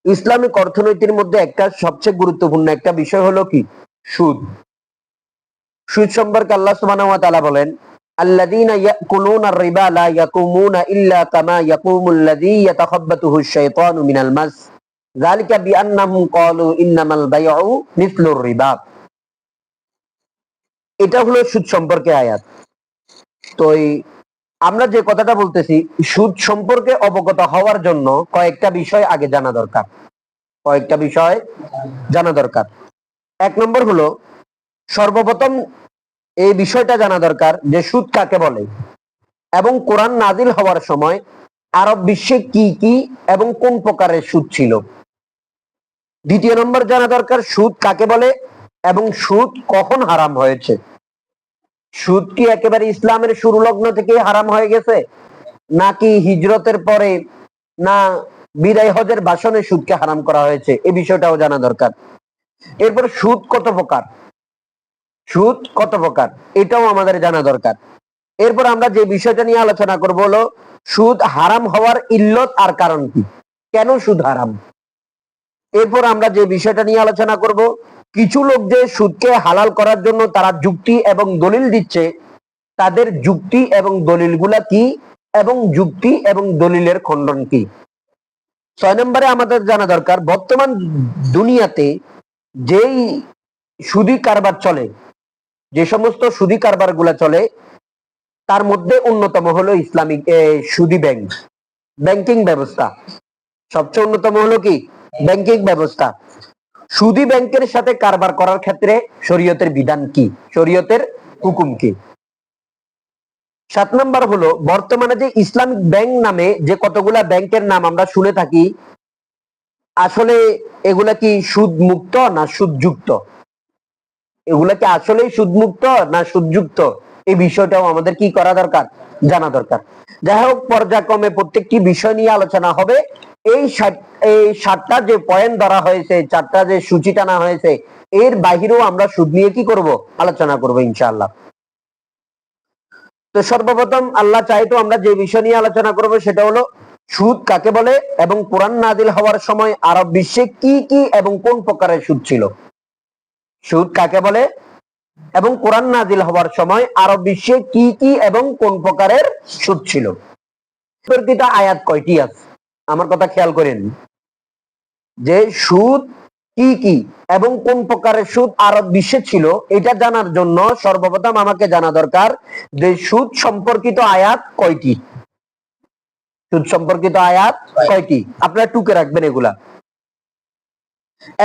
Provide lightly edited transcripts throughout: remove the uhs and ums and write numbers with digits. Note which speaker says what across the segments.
Speaker 1: Islamic অর্থনীতির মধ্যে একটা সবচেয়ে গুরুত্বপূর্ণ একটা বিষয় হলো কি? সুদ। সুদ সম্পর্কে আল্লাহ সুবহানাহু ওয়া তাআলা বলেন, আল্লাযীনা ইয়াকুলুনা আর-রিবা লা ইয়াকুমুনা ইল্লা কামা ইয়াকুমুল্লাযী ইয়াতাখাব্বাতুহু আশ-শাইতানু মিনাল মাস যালিকা বিআন্নাহুম ক্বালু ইন্নামাল বাইউ মিসলুর রিবা। এটা হলো সুদ সম্পর্কে আয়াত। তো আমরা যে কথাটা বলতেছি, সুদ সম্পর্কে অবগত হওয়ার জন্য কয়েকটা বিষয় আগে জানা দরকার। কয়েকটা বিষয় জানা দরকার। এক নম্বর হলো, সর্বপ্রথম এই বিষয়টা জানা দরকার যে সুদ কাকে বলে এবং কোরআন নাজিল হওয়ার সময় আরব বিশ্বে কি কি এবং কোন প্রকারের সুদ ছিল। দ্বিতীয় নম্বর জানা দরকার সুদ কাকে বলে এবং সুদ কখন হারাম হয়েছে। সুদ কি একেবারে ইসলামের শুরু লগ্ন থেকে হারাম হয়ে গেছে, নাকি হিজরতের পরে, না বিদায় হজের ভাষণে সুদকে হারাম করা হয়েছে, এই বিষয়টাও জানা দরকার। এরপর সুদ কত প্রকার, সুদ কত প্রকার এটাও আমাদের জানা দরকার। এরপর আমরা যে বিষয়টা নিয়ে আলোচনা করব হলো সুদ হারাম হওয়ার ইল্লত আর কারণ কি, কেন সুদ হারাম। এরপর আমরা যে বিষয়টা নিয়ে আলোচনা করব, কিছু লোক যে সুদকে হালাল করার জন্য তারা যুক্তি এবং দলিল দিচ্ছে, তাদের যুক্তি এবং দলিলগুলা কি এবং যুক্তি এবং দলিলের খণ্ডন কি। 6 নম্বরে আমাদের জানা দরকার বর্তমান দুনিয়াতে যেই সুদী কারবার চলে, যে সমস্ত সুদী কারবার গুলা চলে, তার মধ্যে অন্যতম হলো ইসলামিক সুদী ব্যাংক, ব্যাংকিং ব্যবস্থা। সবচেয়ে অন্যতম হলো কি? ব্যাংকিং ব্যবস্থা। সুদী ব্যাংকের সাথে কারবার করার ক্ষেত্রে শরীয়তের বিধান কি, শরীয়তের হুকুম কি। 7 নম্বর হলো, বর্তমানে যে ইসলামিক ব্যাংক নামে যে কতগুলা ব্যাংকের নাম আমরা শুনে থাকি, আসলে এগুলা কি সুদ মুক্ত না সুদযুক্ত, এগুলা কি আসলেই সুদ মুক্ত না সুদযুক্ত, এই বিষয়টাও আমাদের কি করা দরকার, জানা দরকার। যাই হোক, পর্যায়ক্রমে প্রত্যেকটি বিষয় নিয়ে আলোচনা হবে। এই 7টা যে পয়েন্ট ধরা হয়েছে, 4টা যে সূচি টানা হয়েছে, এর বাহিরেও আমরা সুদ নিয়ে কি করব, আলোচনা করব ইনশাআল্লাহ। তো সর্বপ্রথম আল্লাহ চাইতো আমরা যে বিষয় নিয়ে আলোচনা করব সেটা হলো সুদ কাকে বলে এবং কোরআন নাজিল হওয়ার সময় আরব বিশ্বে কি কি এবং কোন প্রকারের সুদ ছিল। সুদ কাকে বলে এবং কোরআন নাজিল হওয়ার সময় আরব বিশ্বে কি কি এবং কোন প্রকারের সুদ ছিল। প্রতিটা আয়াত কয়টি আছে আমার কথা খেয়াল করেন, যে সুদ কি কি এবং কোন প্রকারের সুদ আরব বিশ্বে ছিল, এটা জানার জন্য সর্বপ্রথম আমাকে জানা দরকার যে সুদ সম্পর্কিত আয়াত কয়টি। সুদ সম্পর্কিত আয়াত কয়টি, আপনারা টুকে রাখবেন এগুলা।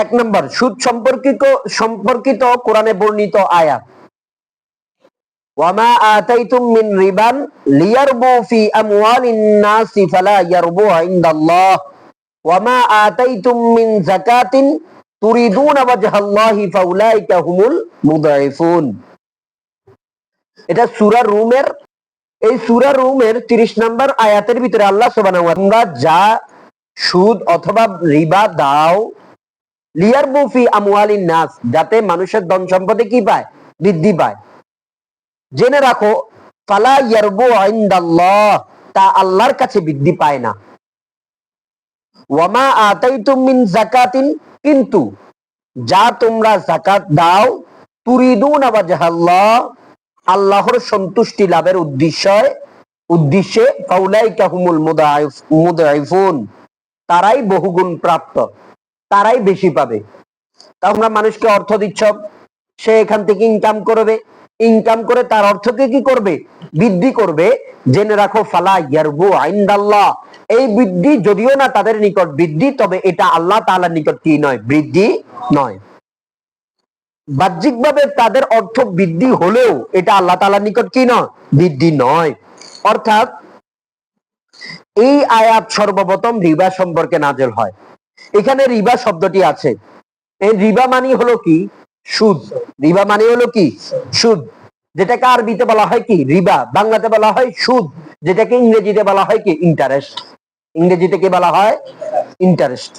Speaker 1: 1 নম্বর, সুদ সম্পর্কিত কোরআনে বর্ণিত আয়াত, ওয়ামা আতাইতুম মিন রিবান লিয়ারবু ফি আমওয়ালিন নাসি ফালা ইয়ারবু ইনদাল্লাহ ওয়ামা আতাইতুম মিন যাকাতিন তুরিদুনা ওয়াজহাল্লাহি ফাউলাইকা হুমুল মুদাইফুন। এটা সূরা রুমের, এই সূরা রুমের 30 নম্বর আয়াতের ভিতরে আল্লাহ সুবহানাহু ওয়া তাআলা, তোমরা যা সুদ অথবা রিবা দাও, লিয়ারবু ফি আমওয়ালিন নাস, যাতে মানুষের ধন সম্পদে কি পায়, বৃদ্ধি পায়, জেনে রাখো ফালা ইয়ারবু ইনদাল্লাহ, তা আল্লাহর কাছে বৃদ্ধি পায় না। ওয়ামা আতাইতুম মিন যাকাতিন, কিন্তু যা তোমরা যাকাত দাও, তুরিদুনা ওয়াজহাল্লাহ, আল্লাহর সন্তুষ্টি লাভের উদ্দেশ্যে ফাউলাইকা হুমুল মুদাইফুন, তারাই বহুগুণ প্রাপ্ত, তারাই বেশি পাবে। তোমরা মানুষকে অর্থ দিচ্ছ, সে এখান থেকে ইনকাম করবে, ইনকাম করে তার অর্থকে কি করবে, বৃদ্ধি করবে। জেনে রাখো ফালা ইয়ারবু ইনদাল্লাহ, এই বৃদ্ধি যদিও না তাদের নিকট বৃদ্ধি, তবে এটা আল্লাহ তাআলার নিকট কি নয়, বৃদ্ধি নয়। বাহ্যিকভাবে তাদের অর্থ বৃদ্ধি হলেও এটা আল্লাহ তাআলার নিকট কি নয়, বৃদ্ধি নয়। অর্থাৎ এই আয়াত সর্বপ্রথম রিবা সম্পর্কে নাযিল হয়। এখানে রিবা শব্দটি আছে, এই রিবা মানে হলো কি, সুদ। রিবা মানে হলো কি, সুদ, যেটাকে আরবিতে বলা হয় কি, রিবা, বাংলাতে বলা হয় সুদ, যেটাকে ইংরেজিতে বলা হয় কি, ইন্টারেস্ট। ইংরেজিতে কি বলা হয়, ইন্টারেস্ট।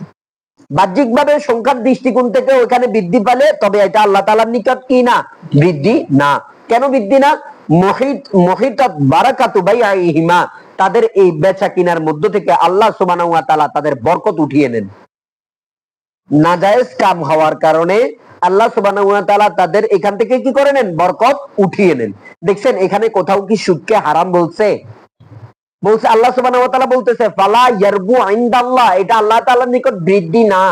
Speaker 1: বাহ্যিকভাবে সংখ্যার দৃষ্টিকোণ থেকে ওখানে বৃদ্ধি পেলে, তবে এটা আল্লাহ তাআলার নিকট কি না, বৃদ্ধি না। কেন বৃদ্ধি না? মুহিতাত বারাকাতু বাইহিমা, তাদের এই বেচা কিনার মধ্য থেকে আল্লাহ সুবহানাহু ওয়া তাআলা তাদের বরকত উঠিয়ে নেন। নাজায়েজ কাম হওয়ার কারণে আল্লাহ সুবহানাহু ওয়া তাআলা তাদের এখান থেকে কি করে নেন, বরকত উঠিয়ে নেন। দেখছেন এখানে কোথাও কি সুদকে হারাম বলছে? বলছে আল্লাহ সুবহানাহু ওয়া তাআলা বলতেছে ফালা ইয়ারবু ইনদাল্লাহ, এটা আল্লাহ তাআলার নিকট বৃদ্ধি না।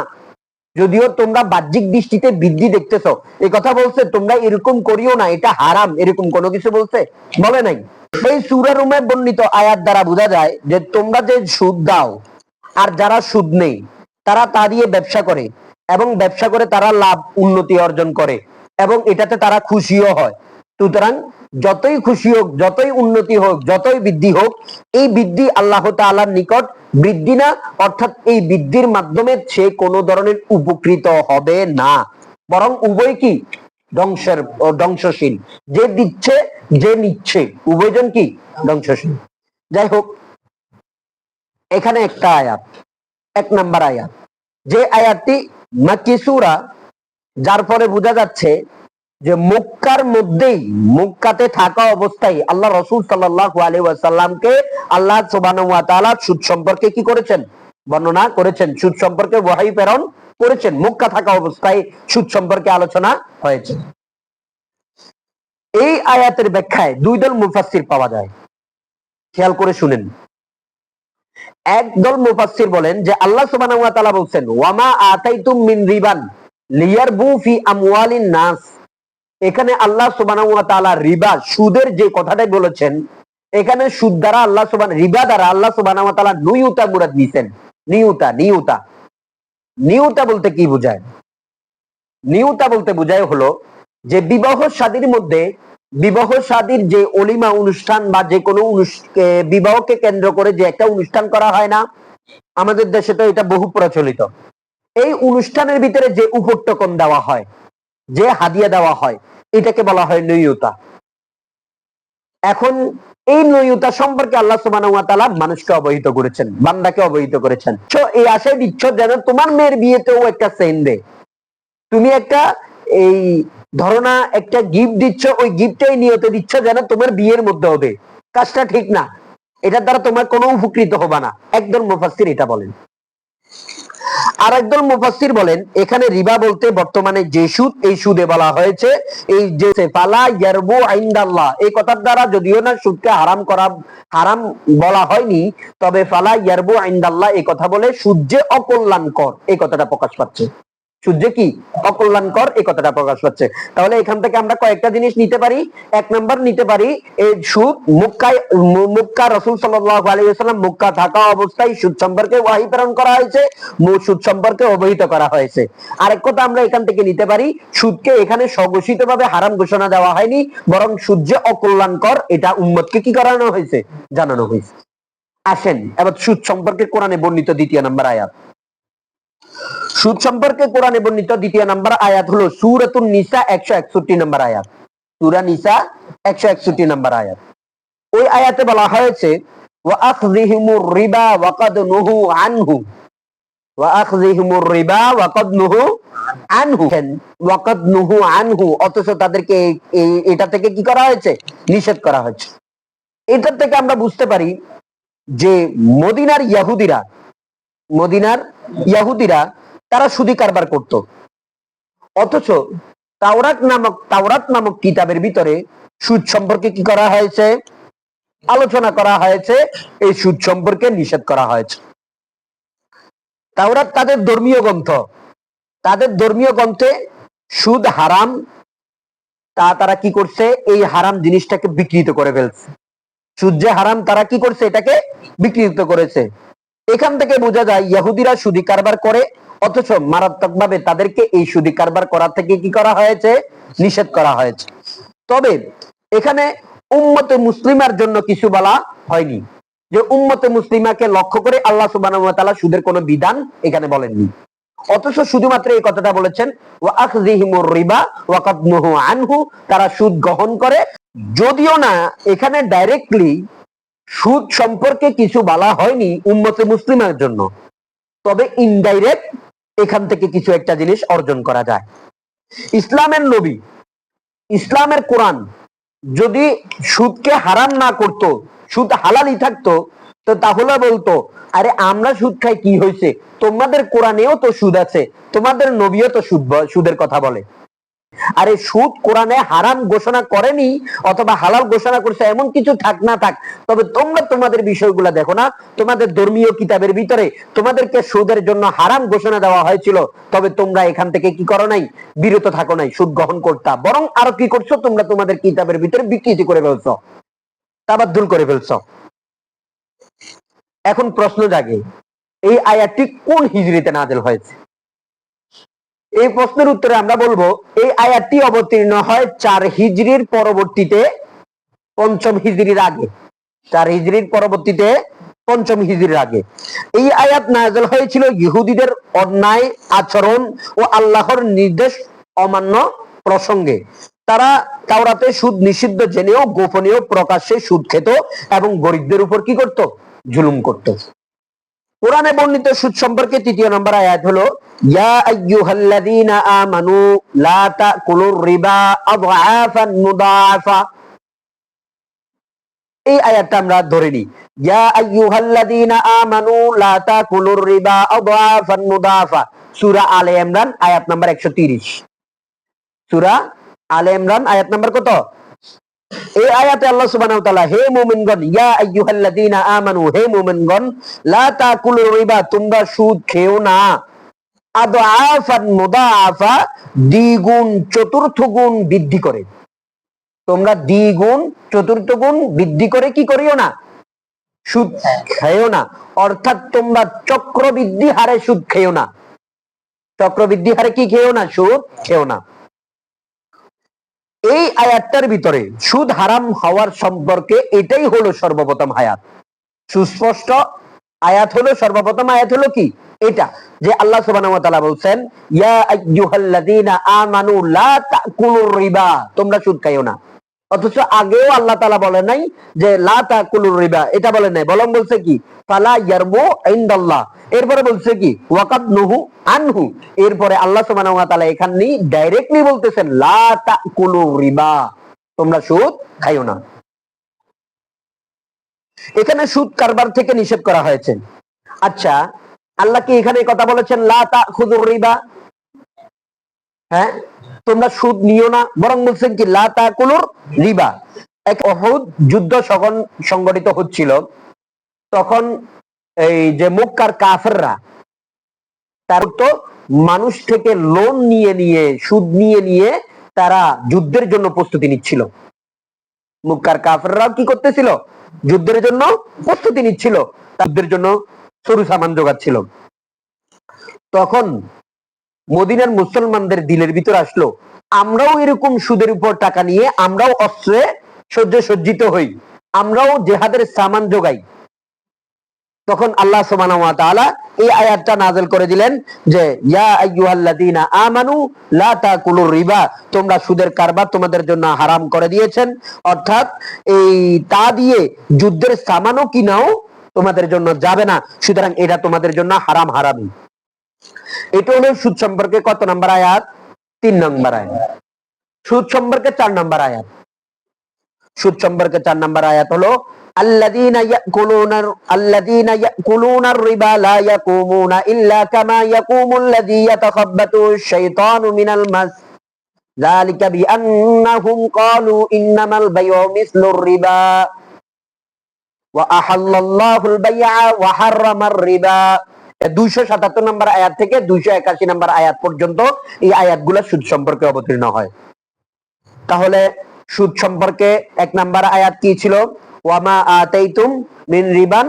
Speaker 1: যদিও তোমরা বাহ্যিক দৃষ্টিতে বৃদ্ধি দেখতেছো, এই কথা বলছে তোমরা এরকম করিও না, এটা হারাম, এরকম কোনো কিছু বলছে? বলে নাই। এই সূরা রুমে বর্ণিত আয়াত দ্বারা বোঝা যায় যে তোমরা যে সুদ দাও আর যারা সুদ নেই তারা তা দিয়ে ব্যবসা করে, এবং ব্যবসা করে তারা লাভ উন্নতি অর্জন করে, এবং এটাতে তারা খুশিও হয়। সুতরাং যতই খুশি হোক, যতই উন্নতি হোক, যতই বৃদ্ধি হোক, এই বৃদ্ধি আল্লাহ তাআলার নিকট বৃদ্ধি না, অর্থাৎ এই বৃদ্ধির মাধ্যমে সে কোনো ধরনের উপকৃত হবে না, বরং উভয় কি ধ্বংসশীল। যে দিচ্ছে যে নিচ্ছে উভয়জন কি ধ্বংসশীল। যাই হোক, এখানে একটা আয়াত, 1 নম্বর আয়াত, যে আয়াতটি মাক্কি সূরা, যার ফলে বোঝা যাচ্ছে যে মক্কার মধ্যেই, মক্কাতে থাকা অবস্থায় আল্লাহ রাসূল সাল্লাল্লাহু আলাইহি ওয়াসাল্লামকে আল্লাহ সুবহানাহু ওয়া তাআলা সুদ সম্পর্কে কি করেছেন, বর্ণনা করেছেন, সুদ সম্পর্কে ওহী প্রেরণ করেছেন। মক্কা থাকা অবস্থায় সুদ সম্পর্কে আলোচনা হয়েছে। এই আয়াতের ব্যাখ্যায় দুই দল মুফাসসির পাওয়া যায়, খেয়াল করে শুনেন। একদল মুফাসসির বলেন যে আল্লাহ সুবহানাহু ওয়া তাআলা বলেন ওয়ামা আতাইতুম মিন রিবান লিয়ারবু ফি আমওয়ালিন নাস। এখানে আল্লাহ সুবহানাহু ওয়া তাআলা রিবা, সুদের যে কথাটাই বলেছেন, এখানে সুদ দ্বারা আল্লাহ সুবহানাহু, রিবা দ্বারা আল্লাহ সুবহানাহু ওয়া তাআলা নিয়ুতা মুরাদ নিছেন। নিয়ুতা বলতে কি বোঝায়? নিয়ুতা বলতে বোঝায় হলো যে বিবাহ শাদীর মধ্যে, বিবাহ শাদীর যে অলিমা অনুষ্ঠান বা যে কোনো বিবাহকে কেন্দ্র করে যে একটা অনুষ্ঠান করা হয় না, আমাদের দেশে তো এটা বহু প্রচলিত। এই অনুষ্ঠানের ভিতরে যে উপটকন দেওয়া হয়, যে হাদিয়া দেওয়া হয়, এটাকে বলা হয় নৈয়তা। এখন এই নৈয়তা সম্পর্কে আল্লাহ সুবহানাহু ওয়া তাআলা মানুষকে অবহিত করেছেন, বান্দাকে অবহিত করেছেন। তো এই আশায় দিচ্ছ যেন তোমার মেয়ের বিয়েতেও একটা সেন দে, তুমি একটা এই ধরনা একটা গিফট দিচ্ছ, ওই গিফটটাই নিয়তে দিচ্ছ যেন তোমার বিয়ের মধ্যে হবে। কাজটা ঠিক না, এটার দ্বারা তোমার কোনো উপকৃত হবে না। একদল মুফাসসির এটা বলেন। আর একদল মুফাসসির বলেন এখানে রিবা বলতে বর্তমানে যে সুদ, এই সুদে বলা হয়েছে এই যে ফালা ইয়ারবু ইনদাল্লাহ, এই কথার দ্বারা যদিও না সুদকে হারাম বলা হয়নি, তবে ফালা ইয়ারবু ইনদাল্লাহ এই কথা বলে সুদ যে অকল্যাণকর এই কথাটা প্রকাশ পাচ্ছে। সুদ যে কি অকল্যাণকর এই কথাটা প্রকাশ পাচ্ছে। তাহলে এখান থেকে আমরা কয়েকটা জিনিস নিতে পারি। 1 নম্বর নিতে পারি, এই সুদ মক্কা রাসূল সাল্লাল্লাহু আলাইহি ওয়াসাল্লাম মক্কা থাকা অবস্থায় সুদ সম্পর্কে ওহী প্রেরণ করা হয়েছে, সুদ সম্পর্কে অবহিত করা হয়েছে। আরেক কথা আমরা এখান থেকে নিতে পারি, সুদকে এখানে স্বঘোষিতভাবে হারাম ঘোষণা দেওয়া হয়নি, বরং সুদ যে অকল্যাণকর এটা উম্মতকে কি করানো হয়েছে, জানানো হয়েছে। আসেন এবার সুদ সম্পর্কে কোরআনে বর্ণিত 2 নম্বর আয়াত। সুদ সম্পর্কে কোরআনে বর্ণিত 2 নম্বর আয়াত হলো সূরাতুন নিসা 161 নম্বর আয়াত। সূরা নিসা 161 নম্বর আয়াত। ওই আয়াতে বলা হয়েছে ওয়া আখযিহিমুর রিবা ওয়া ক্বাদ নুহু আনহু, ওয়া আখযিহিমুর রিবা ওয়া ক্বাদ নুহু আনহু, ওয়া ক্বাদ নুহু আনহু, অথচ তাদেরকে এটা থেকে কি করা হয়েছে, নিষেধ করা হয়েছে। এটা থেকে আমরা বুঝতে পারি যে মদিনার ইহুদিরা তারা সুদি কারবার করত, অথচ তাওরাত নামক কিতাবের ভিতরে সুদ সম্পর্কে কি করা হয়েছে, আলোচনা করা হয়েছে, এই সুদ সম্পর্কে নিষেধ করা হয়েছে। তাওরাত তাদের ধর্মীয় গ্রন্থে সুদ হারাম, তারা কি করছে, এই হারাম জিনিসটাকে বিকৃত করে ফেলছে। সুদ যে হারাম তারা কি করছে, এটাকে বিকৃত করেছে। এখান থেকে বোঝা যায় ইহুদিরা সুদি কারবার করে, অথচ মারাত্মকভাবে তাদেরকে এই সুদি কারবার করা থেকে কি করা হয়েছে, নিষেধ করা হয়েছে। তবে এখানে উম্মতে মুসলিমার জন্য কিছু বলা হয়নি, যে উম্মতে মুসলিমাকে লক্ষ্য করে আল্লাহ সুবহানাহু ওয়া তাআলা সুদের কোনো বিধান এখানে বলেননি, অথচ শুধুমাত্র এই কথাটা বলেছেন ওয়া আখযিহিমুর রিবা ওয়া ক্বাদ নুহু আনহু, তারা সুদ গ্রহণ করে। যদিও না এখানে ডাইরেক্টলি সুদ সম্পর্কে কিছু বলা হয়নি উম্মতে মুসলিমের জন্য, তবে ইনডাইরেক্ট এখান থেকে কিছু একটা জিনিস অর্জন করা যায়। ইসলামের নবী, ইসলামের কোরআন যদি সুদকে হারাম না করত, সুদ হালালই থাকতো, তো তাহলে বলতো, আরে আমরা সুদ খাই কি হয়েছে, তোমাদের কোরআনেও তো সুদ আছে, তোমাদের নবীও তো সুদের কথা বলে। আরে সুদ কোরআনে হারাম ঘোষণা করেনি অথবা হালাল ঘোষণা করছে এমন কিছু থাক না থাক, তবে তোমরা তোমাদের বিষয়গুলো দেখো না। তোমাদের ধর্মীয় কিতাবের ভিতরে তোমাদেরকে সুদের জন্য হারাম ঘোষণা দেওয়া হয়েছিল, তবে তোমরা এখান থেকে কি করো নাই, বিরত থাকো নাই, সুদ গ্রহণ করতা, বরং আরো কি করছো, তোমরা তোমাদের কিতাবের ভিতরে বিকৃতি করে ফেলছো, তাবাদ্দুল করে ফেলছো। এখন প্রশ্ন জাগে, এই আয়াতটি কোন হিজরিতে নাযিল হয়েছে? এই প্রশ্নের উত্তরে আমরা বলবো, এই আয়াতটি অবতীর্ণ হয় 4 হিজরির পরবর্তীতে 5ম হিজরির আগে। 4 হিজরির পরবর্তীতে 5ম হিজরির আগে এই আয়াত নাযিল হয়েছিল ইহুদিদের অন্যায় আচরণ ও আল্লাহর নির্দেশ অমান্য প্রসঙ্গে। তারা তাওরাতে সুদ নিষিদ্ধ জেনেও গোপনীয় প্রকাশ্যে সুদ খেত এবং গরিবদের উপর কি করত, জুলুম করত। কোরআনে বর্ণিত সুদ সম্পর্কে 3 নম্বর আয়াত হলো, ইয়া আইয়ুহাল্লাযীনা আমানু লা তাকুলুর রিবা আযআফান মুদাআফা। এই আয়াতটা আমরা ধরে নিই, ইয়া আইয়ুহাল্লাযীনা আমানু লা তাকুলুর রিবা আযআফান মুদাআফা, সূরা আলে ইমরান আয়াত নাম্বার 130। সূরা আলে ইমরান আয়াত নাম্বার কত? এই আয়াতে আল্লাহ সুবহানাহু ওয়া তাআলা, হে মুমিনগণ, ইয়া আইয়ুহাল্লাযীনা আমানু, হে মুমিনগণ, লা তাকুলুর রিবা, তোমরা সুদ খেও না, আযআফান মুদাআফা, দ্বিগুণ চতুর্থ গুণ বৃদ্ধি করে। তোমরা দ্বিগুণ চতুর্থ গুণ বৃদ্ধি করে কি করিও না, সুদ খেও না। অর্থাৎ তোমরা চক্রবৃদ্ধি হারে সুদ খেও না, চক্রবৃদ্ধি হারে কি খেও না, সুদ খেও না। এই আয়াতটার ভিতরে সুদ হারাম হওয়ার সম্পর্কে এটাই হলো সর্বপ্রথম আয়াত, সুস্পষ্ট আয়াত হলো, সর্বপ্রথম আয়াত হলো কি এটা, যে আল্লাহ সুবহানাহু ওয়া তাআলা বলছেন, ইয়া আইয়ুহাল্লাযীনা আমানু লা তাকুলুর রিবা, তোমরা সুদ খাইও না। অথচ আগেও আল্লাহ তাআলা বলে নাই যে লা তাকুলুর রিবা, এটা বলে নাই, বরং বলছে কি, ফালা ইয়ারবু ইনদাল্লাহ, এরপরে বলছে কি, ওয়াকাদ নুহু আনহু। এরপরে আল্লাহ সুবহানাহু ওয়া তাআলা এখানে ডাইরেক্টলি বলতেছেন লা তাকুলুর রিবা, তোমরা সুদ খাইও না। এখানে সুদ কারবার থেকে নিষেধ করা হয়েছে। আচ্ছা, আল্লাহ কি এখানে কথা বলেছেন লা তাখুযুর রিবা, হ্যাঁ তোমরা সুদ নিও না, বরং বলছেন কি লা তাকুলুর রিবা। এক উহুদ যুদ্ধ সংগঠিত হচ্ছিল, তখন এই যে মক্কার কাফেররা তার তো মানুষ থেকে লোন নিয়ে নিয়ে সুদ নিয়ে নিয়ে তারা যুদ্ধের জন্য প্রস্তুতি নিচ্ছিল। মক্কার কাফেররা কি করতেছিল, যুদ্ধের জন্য প্রস্তুতি নিচ্ছিল, যুদ্ধের জন্য সরু সামান জোগাচ্ছিল। তখন মদিনার মুসলমানদের দিলের ভিতর আসলো, আমরাও এরকম সুদের উপর টাকা নিয়ে আমরাও অস্ত্রে সজ্জিত হই, আমরাও জেহাদের সামান জোগাই। তখন আল্লাহ সুবহানাহু ওয়া তাআলা এই আয়াতটা নাযিল করে দিলেন যে ইয়া আইয়ুহাল্লাযীনা আমানু লা তাকুলুর রিবা, তোমরা সুদের কারবার তোমাদের জন্য হারাম করে দিয়েছেন, অর্থাৎ এই তা দিয়ে যুদ্ধের সামানও কিনাও তোমাদের জন্য যাবে না, সুতরাং এটা তোমাদের জন্য হারাম হারামি। এটা হলো সুদ সম্পর্কে কত নম্বর আয়াত? 3 নম্বর আয়াত। সুদ সম্পর্কে 4 নম্বর আয়াত। সুদ সম্পর্কে 4 নম্বর আয়াত হলো, আল্লাযীনা ইয়াকুলুনার রিবা লা ইয়াকুমুনা ইল্লা কামা ইয়াকুমুল্লাযী ইয়াতাখাব্বাতুশ শাইতানু মিনাল মাস, যালিকা বিআন্নাহুম ক্বালু ইন্নামাল বাইউ মিসলুর রিবা ওয়া আহাল্লাল্লাহুল বাই'a ওয়া হাররামার রিবা। 277 নম্বর আয়াত থেকে 281 নম্বর আয়াত পর্যন্ত এই আয়াতগুলো সুদ সম্পর্কে অবতীর্ণ হয়। তাহলে সুদ সম্পর্কে 1 নম্বর আয়াত কি ছিল? ওয়ামা আতাইতুম মিন রিবান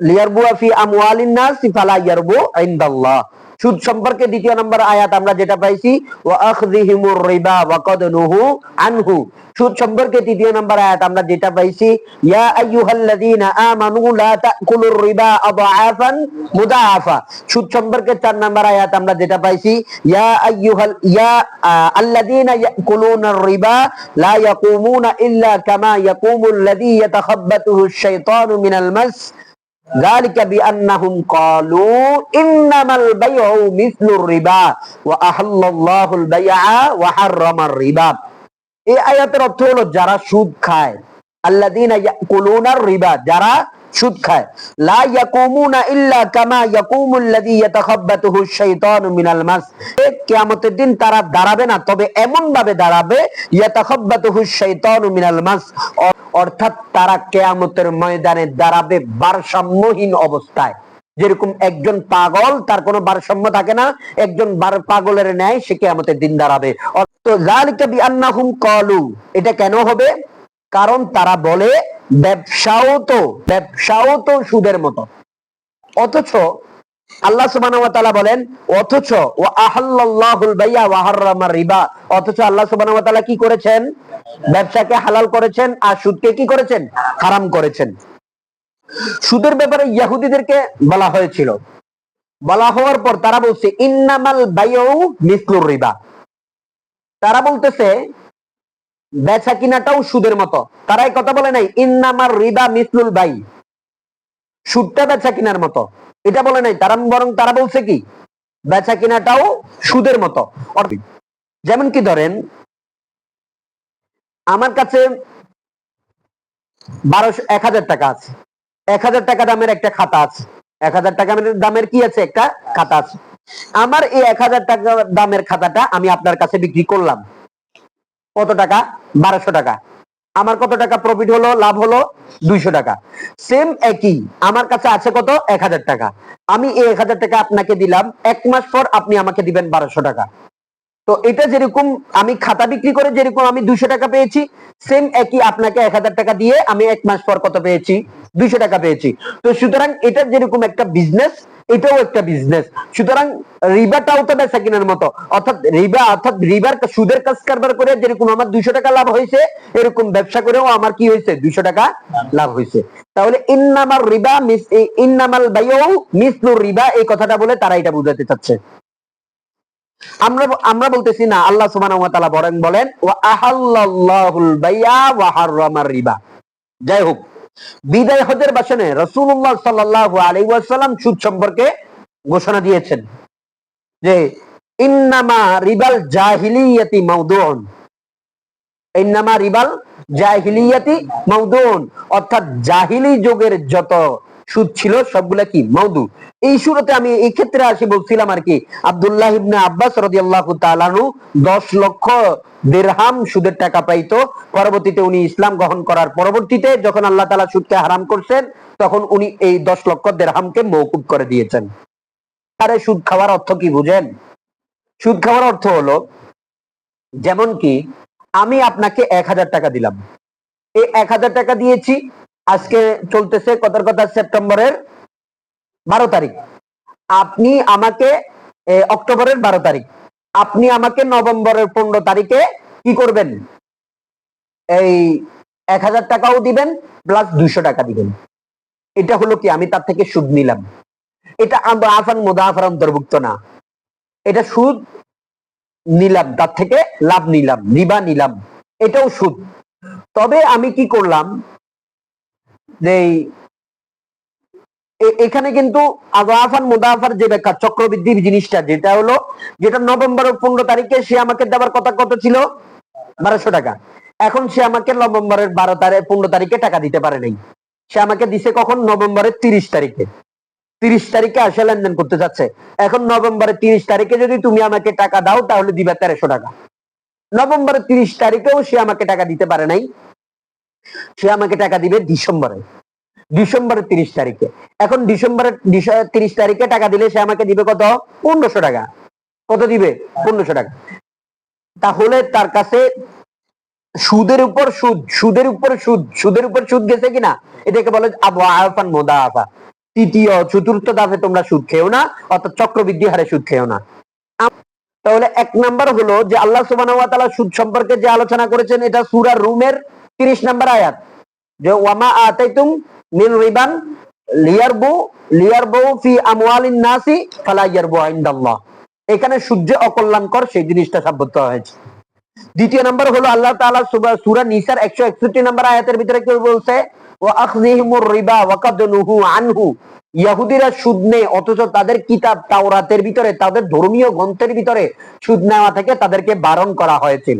Speaker 1: লিয়ারবুয়া ফি আমওয়ালিন নাস ফালা ইয়ারবু ইনদাল্লাহ। সুদ সম্পর্কে 2 নম্বর আয়াত আমরা যেটা পাইছি, ওয়া আখযিহিমুর রিবা ওয়া কদ নুহু আনহু। সুদ সম্পর্কে 3 নম্বর আয়াত আমরা যেটা পাইছি, ইয়া আইয়ুহাল্লাযীনা আমানু লা তাকুলুর রিবা আযআফান মুদাআফা। সুদ সম্পর্কে 4 নম্বর আয়াত আমরা যেটা পাইছি, ইয়া আল্লাযীনা ইয়াকুলুনার রিবা লা ইয়াকুমুনা ইল্লা কামা ইয়াকুমুল্লাযী ইয়াতাখাব্বাতুহুশ শাইতানু মিনাল মাস, যালিকা বিআন্নাহুম ক্বালু ইন্নামাল বাইউ মিসলুর রিবা ওয়া আহাল্লাল্লাহুল বাই'a ওয়া হাররামার রিবা। এই আয়াতের অর্থ হলো, যারা সুদ খায় আল্লাযীনা ইয়াকুলুনার রিবা, যারা সুদ খায়, লা ইয়াকুমুনা ইল্লা কামা ইয়াকুমুল্লাযী ইয়াতাখাব্বাতুহু শাইতানু মিনাল মাস, কিয়ামতের দিন তারা দাঁড়াবে না, তবে এমন ভাবে দাঁড়াবে ইয়াতাখাব্বাতুহু শাইতানু মিনাল মাস, অর্থাৎ তারা কিয়ামতের ময়দানে দাঁড়াবে ভারসাম্যহীন অবস্থায়। যেরকম একজন পাগল, তার কোনো ভারসাম্য থাকে না, একজন পাগলের ন্যায় সে কিয়ামতের দিন দাঁড়াবে। তো যালিকা বিআন্নাহুম ক্বালু, এটা কেন হবে? কারণ তারা বলে ব্যবসাও তো সুদের মতো। অথচ আল্লাহ সুবহানাহু ওয়া তাআলা বলেন, অথচ ওয়া আহাল্লাল্লাহুল বাই'a ওয়া হাররামার রিবা, অথচ আল্লাহ সুবহানাহু ওয়া তাআলা কি করেছেন? ব্যবসাকে হালাল করেছেন আর সুদকে কি করেছেন? হারাম করেছেন। সুদের ব্যাপারে ইহুদিদেরকে বলা হয়েছিল, বলা হওয়ার পর তারা বলছে ইন্নামাল বাইউ মিসলুর রিবা, তারা বলতেছে বেচা কিনাটাও সুদের মতো। তারা এই কথা বলে নাই ইন্নামার রিবা মিসলুল বাই, সুদটা বেচা কিনার মতো, এটা বলে নাই। তারা বরং তারা বলছে কি বেচা কিনাটাও সুদের মতো। যেমন কি ধরেন, আমার কাছে 1000 টাকা আছে, 1000 টাকা দামের একটা খাতা আছে, 1000 টাকা দামের কি আছে? একটা খাতা আছে। আমার এই 1000 টাকা দামের খাতাটা আমি আপনার কাছে বিক্রি করলাম কত টাকা? 1200 টাকা। আমার কত টাকা প্রফিট হলো, লাভ হলো? 200 টাকা। সেম একই, আমার কাছে আছে কত? 1000 টাকা। আমি এই 1000 টাকা আপনাকে দিলাম, 1 মাস পর আপনি আমাকে দিবেন 1200 টাকা। তো এটা যেরকম আমি খাতা বিক্রি করে যেরকম আমি 200 টাকা পেয়েছি, সেম একই আপনাকে 1000 টাকা দিয়ে আমি 1 মাস পর কত পেয়েছি? 200 টাকা পেয়েছি। তো সুতরাং এটা যেরকম একটা বিজনেস, এটাও একটা বিজনেস। সুতরাং রিবাটাও তো বেচা কিনার মতো, অর্থাৎ রিবার সুদের কাজ কারবার করে যেরকম আমার 200 টাকা লাভ হয়েছে, এরকম ব্যবসা করেও আমার কি হয়েছে? 200 টাকা লাভ হয়েছে। তাহলে ইন্নামাল বাইউ মিসলুর রিবা, এই কথাটা বলে তারা এটা বুঝাতে চাচ্ছে। আমরা বলতেছি না, আল্লাহ সুবহানাহু ওয়া তাআলা বলেন ওয়া আহাল্লাল্লাহুল বাই'a ওয়া হাররামার রিবা। যাই হোক, বিদায় হজের ভাষণে রাসূলুল্লাহ সাল্লাল্লাহু আলাইহি ওয়াসাল্লাম সুদ সম্পর্কে ঘোষণা দিয়েছেন যে ইন্নামা রিবাল জাহিলিয়াতি মাউদুউন, ইন্নামা রিবাল জাহিলিয়াতি মাউদুউন, অর্থাৎ জাহিলি যুগের যত সুদ ছিল সবগুলা কি? মাউদু। এই সুরতে আমি এই ক্ষেত্রে আসি বলছিলাম আর কি, আব্দুল্লাহ ইবনে আব্বাস রাদিয়াল্লাহু তাআলা আনহু 10 লক্ষ দিরহাম সুদের টাকা পাইতো। পরবর্তীতে উনি ইসলাম গ্রহণ করার পরবর্তীতে যখন আল্লাহ তাআলা সুদকে হারাম করছেন, তখন উনি এই 10 লক্ষ দিরহামকে মওকুফ করে দিয়েছেন। আরে সুদ খাওয়ার অর্থ কি বুঝেন? সুদ খাওয়ার অর্থ হলো, যেমন কি আমি আপনাকে 1000 টাকা দিলাম, এই 1000 টাকা দিয়েছি, আজকে চলতেছে কতার কথা সেপ্টেম্বরের 12 তারিখ, আপনি আমাকে অক্টোবরের 12 তারিখ, আপনি আমাকে নভেম্বরের 15 তারিখে কি করবেন? এই 1000 টাকাও দিবেন প্লাস 200 টাকা দিবেন। এটা হলো কি? আমি তার থেকে সুদ নিলাম। এটা আফান মুদাফার অন্তর্ভুক্ত না, এটা সুদ নিলাম, তার থেকে লাভ নিলাম, রিবা নিলাম, এটাও সুদ। তবে আমি কি করলাম যে এখানে কিন্তু আফান মুদাফার যে ব্যাখ্যা, চক্রবৃদ্ধির জিনিসটা যেটা হলো, যেটা নভেম্বরের 15 তারিখে সে আমাকে দেওয়ার কথা কত ছিল? 1200 টাকা। এখন সে আমাকে নভেম্বরের 15 তারিখে টাকা দিতে পারে নাই, সে আমাকে দিছে কখন? নভেম্বরের 30 তারিখে। 30 তারিখে আসে লেনদেন করতে যাচ্ছে। এখন নভেম্বরের 30 তারিখে যদি তুমি আমাকে টাকা দাও, তাহলে দিবা 1300 টাকা। নভেম্বরের 30 তারিখেও সে আমাকে টাকা দিতে পারে নাই, সে আমাকে টাকা দিবে ডিসেম্বরের 30 তারিখে। এখন ডিসেম্বরের 30 তারিখে টাকা দিলে সে আমাকে দিবে কত? 1500 টাকা। কত দিবে? 1500 টাকা। তাহলে তার কাছে সুদের উপর সুদ, সুদের উপর সুদ, সুদের উপর সুদ গেছে কিনা, এটাকে বলে আফান মুদাফা। তৃতীয় চতুর্থ ধাপে তোমরা সুদ খেও না, অর্থাৎ চক্রবৃদ্ধি হারে সুদ খেও না। তাহলে 1 নাম্বার হলো যে আল্লাহ সুবহানাহু ওয়া তাআলা সুদ সম্পর্কে যে আলোচনা করেছেন, এটা সূরা রুমের 30 নম্বর আয়াত, যে ওয়ামা আতাইতুম মিন রিবান লিয়ারবু ফি আমওয়ালিন নাসি ফালা ইয়ারবু ইনদাল্লাহ। এখানে সুদ যে অকল্যাণকর সেই জিনিসটা সাব্যস্ত হয়েছে। দ্বিতীয় নাম্বার হলো আল্লাহ তাআলা সূরা নিসার 161 নম্বর আয়াতের ভিতরে কি বলছে? ওয়া আখযিহিমুর রিবা ওয়া কাদ নুহু আনহু, ইহুদিরা সুদ নেয় অথচ তাদের কিতাব তাওরাতের ভিতরে, তাদের ধর্মীয় গ্রন্থের ভিতরে সুদ নেওয়া থেকে তাদেরকে বারণ করা হয়েছিল।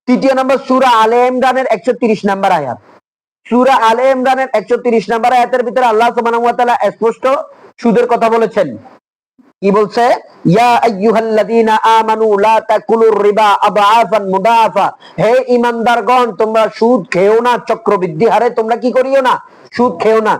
Speaker 1: তৃতীয় নম্বর সূরা আলে ইমরানের 130 নম্বর আয়াত। সূরা আলে ইমরানের 130 নম্বর আয়াতের ভিতরে আল্লাহ সুবহানাহু ওয়া তাআলা স্পষ্ট সুদের কথা বলেছেন। কি বলছে? ইয়া আইয়ুহাল্লাযীনা আমানু লা তাকুলুর রিবা আদআফান মুদাআফা, হে ঈমানদারগণ তোমরা সুদ খেও না, চক্রবৃদ্ধি হারে তোমরা কি করিও না? সুদ খেও না।